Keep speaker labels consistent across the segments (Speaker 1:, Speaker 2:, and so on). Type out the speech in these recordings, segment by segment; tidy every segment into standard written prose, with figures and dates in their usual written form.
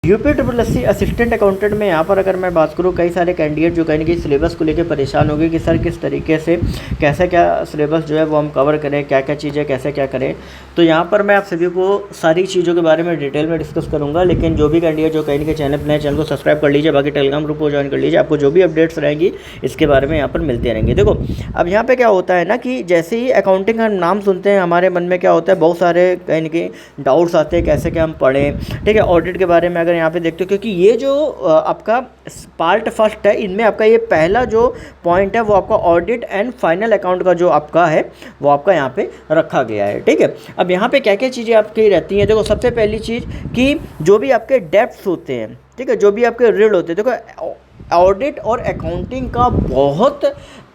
Speaker 1: UP assistant accountant में यहाँ पर अगर मैं बात करूँ, कई सारे कैंडिडेट जो कहीं ना कहीं सिलेबस को लेकर परेशान हो गए कि सर किस तरीके से कैसे क्या सिलेबस जो है वो हम कवर करें, क्या क्या चीज़ें कैसे क्या करें। तो यहाँ पर मैं आप सभी को सारी चीज़ों के बारे में डिटेल में डिस्कस करूँगा। लेकिन जो भी कैंडिडेट जो कहीं ना कहीं चैनल नए चैनल को सब्सक्राइब कर लीजिए, बाकी टेलीग्राम ग्रुप को ज्वाइन कर लीजिए, आपको जो भी अपडेट्स रहेंगी इसके बारे में यहाँ पर मिलते रहेंगे। देखो अब यहाँ पर क्या होता है ना कि जैसे ही अकाउंटिंग का नाम सुनते हैं हमारे मन में क्या होता है, बहुत सारे कहीं ना कहीं डाउट्स आते हैं कैसे क्या हम पढ़ें। ठीक है, ऑडिट के बारे में अगर यहाँ पे देखते हो, क्योंकि ये जो आपका पार्ट फर्स्ट है, इनमें आपका ये पहला जो पॉइंट है वो आपका ऑडिट एंड फाइनल अकाउंट का जो आपका है वो आपका यहाँ पे रखा गया है। ठीक है, अब यहाँ पे क्या क्या चीज़ें आपकी रहती हैं। देखो सबसे पहली चीज़ कि जो भी आपके डेब्ट्स होते हैं, ठीक है, जो भी आपके ऋण होते हैं, देखो ऑडिट और अकाउंटिंग का बहुत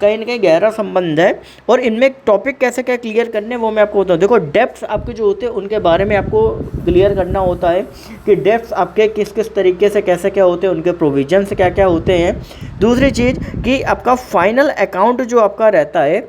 Speaker 1: कहीं ना कहीं गहरा संबंध है और इनमें टॉपिक कैसे क्या क्लियर करने वो मैं आपको बताऊँ। देखो डेब्ट्स आपके जो होते हैं उनके बारे में आपको क्लियर करना होता है कि डेब्ट्स आपके किस किस तरीके से कैसे क्या होते हैं, उनके प्रोविजंस क्या क्या होते हैं। दूसरी चीज़ कि आपका फाइनल अकाउंट जो आपका रहता है,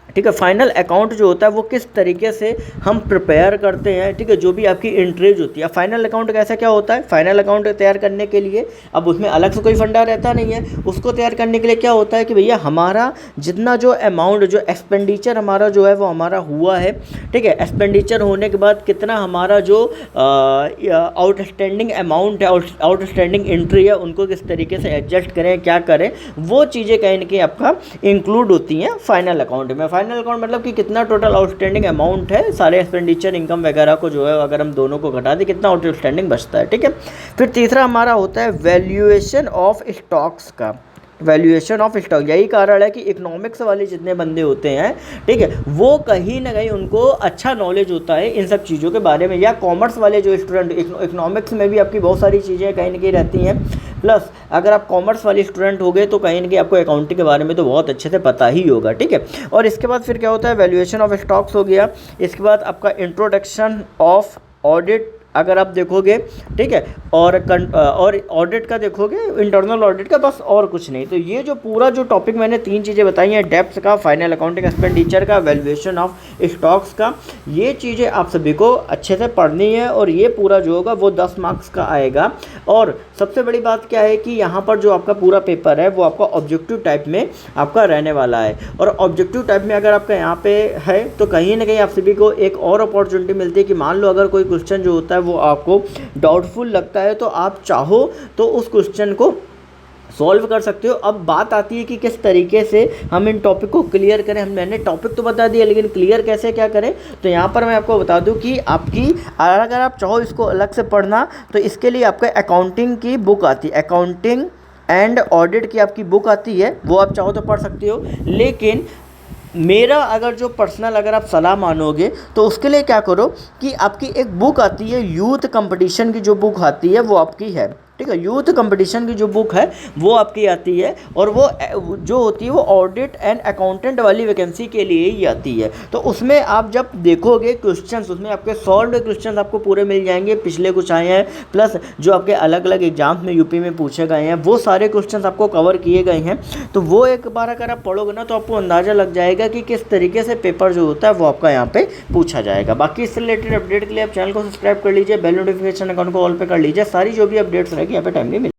Speaker 1: ठीक है, फाइनल अकाउंट जो होता है वो किस तरीके से हम प्रिपेयर करते हैं। ठीक है, जो भी आपकी एंट्रीज होती है। फाइनल अकाउंट कैसा क्या होता है, फाइनल अकाउंट तैयार करने के लिए अब उसमें अलग से कोई फंडा रहता नहीं है। उसको तैयार करने के लिए क्या होता है कि भैया हमारा जितना जो अमाउंट जो एक्सपेंडिचर हमारा जो है वो हमारा हुआ है, ठीक है, एक्सपेंडिचर होने के बाद कितना हमारा जो आउटस्टैंडिंग अमाउंट है, आउटस्टैंडिंग एंट्री है, उनको किस तरीके से एडजस्ट करें, क्या करें, वो चीज़ें कहीं ना कहीं आपका इंक्लूड होती हैं फाइनल अकाउंट में। फाइनल अकाउंट मतलब कि कितना टोटल आउटस्टैंडिंग अमाउंट है, सारे एक्सपेंडिचर इनकम वगैरह को जो है अगर हम दोनों को घटा दें कितना आउटस्टैंडिंग बचता है। ठीक है, फिर तीसरा हमारा होता है वैल्यूएशन ऑफ स्टॉक्स का। वैल्यूएशन ऑफ स्टॉक, यही कारण है कि इकोनॉमिक्स वाले जितने बंदे होते हैं, ठीक है, वो कहीं ना कहीं उनको अच्छा नॉलेज होता है इन सब चीज़ों के बारे में। या कॉमर्स वाले जो स्टूडेंट, इकोनॉमिक्स में भी आपकी बहुत सारी चीज़ें कहीं ना कहीं रहती हैं। प्लस अगर आप कॉमर्स वाले स्टूडेंट हो गए तो कहीं ना कहीं आपको अकाउंटिंग के बारे में तो बहुत अच्छे से पता ही होगा। ठीक है, और इसके बाद फिर क्या होता है, वैल्यूएशन ऑफ स्टॉक्स हो गया। इसके बाद आपका इंट्रोडक्शन ऑफ ऑडिट अगर आप देखोगे, ठीक है, और ऑडिट का देखोगे, इंटरनल ऑडिट का, बस और कुछ नहीं। तो ये जो पूरा जो टॉपिक मैंने तीन चीज़ें बताई हैं, डेब्ट्स का, फाइनल अकाउंटिंग एक्सपेंडिचर का, वैल्यूएशन ऑफ स्टॉक्स का, ये चीज़ें आप सभी को अच्छे से पढ़नी है और ये पूरा जो होगा वो 10 मार्क्स का आएगा। और सबसे बड़ी बात क्या है कि यहाँ पर जो आपका पूरा पेपर है वो आपका ऑब्जेक्टिव टाइप में आपका रहने वाला है। और ऑब्जेक्टिव टाइप में अगर आपका यहाँ पे है तो कहीं ना कहीं आप सभी को एक और अपॉर्चुनिटी मिलती है कि मान लो अगर कोई क्वेश्चन जो होता है वो आपको डाउटफुल लगता है तो आप चाहो तो उस क्वेश्चन को सॉल्व कर सकते हो। अब बात आती है कि किस तरीके से हम इन टॉपिक को क्लियर करें। मैंने टॉपिक तो बता दिया लेकिन क्लियर कैसे क्या करें, तो यहाँ पर मैं आपको बता दूं कि आपकी अगर आप चाहो इसको अलग से पढ़ना तो इसके लिए आपका अकाउंटिंग की बुक आती है, अकाउंटिंग एंड ऑडिट की आपकी बुक आती है, वो आप चाहो तो पढ़ सकते हो। लेकिन मेरा अगर जो पर्सनल अगर आप सलाह मानोगे तो उसके लिए क्या करो कि आपकी एक बुक आती है, यूथ कंपटीशन की जो बुक आती है वो आपकी है। ठीक है, यूथ कंपटीशन की जो बुक है वो आपकी आती है और वो जो होती है वो ऑडिट एंड अकाउंटेंट वाली वैकेंसी के लिए ही आती है। तो उसमें आप जब देखोगे क्वेश्चंस, उसमें आपके सॉल्व क्वेश्चंस आपको पूरे मिल जाएंगे, पिछले कुछ आए हैं प्लस जो आपके अलग अलग एग्जाम्स में यूपी में पूछे गए हैं वो सारे क्वेश्चंस आपको कवर किए गए हैं। तो वो एक बार अगर आप पढ़ोगे ना तो आपको अंदाज़ा लग जाएगा कि किस तरीके से पेपर जो होता है वो आपका यहाँ पे पूछा जाएगा। बाकी इससे रिलेटेड अपडेट के लिए आप चैनल को सब्सक्राइब कर लीजिए, बेल नोटिफिकेशन अकाउंट को ऑल पे कर लीजिए, सारी जो भी अपडेट्स रहेगी यहाँ पे टाइमली मिल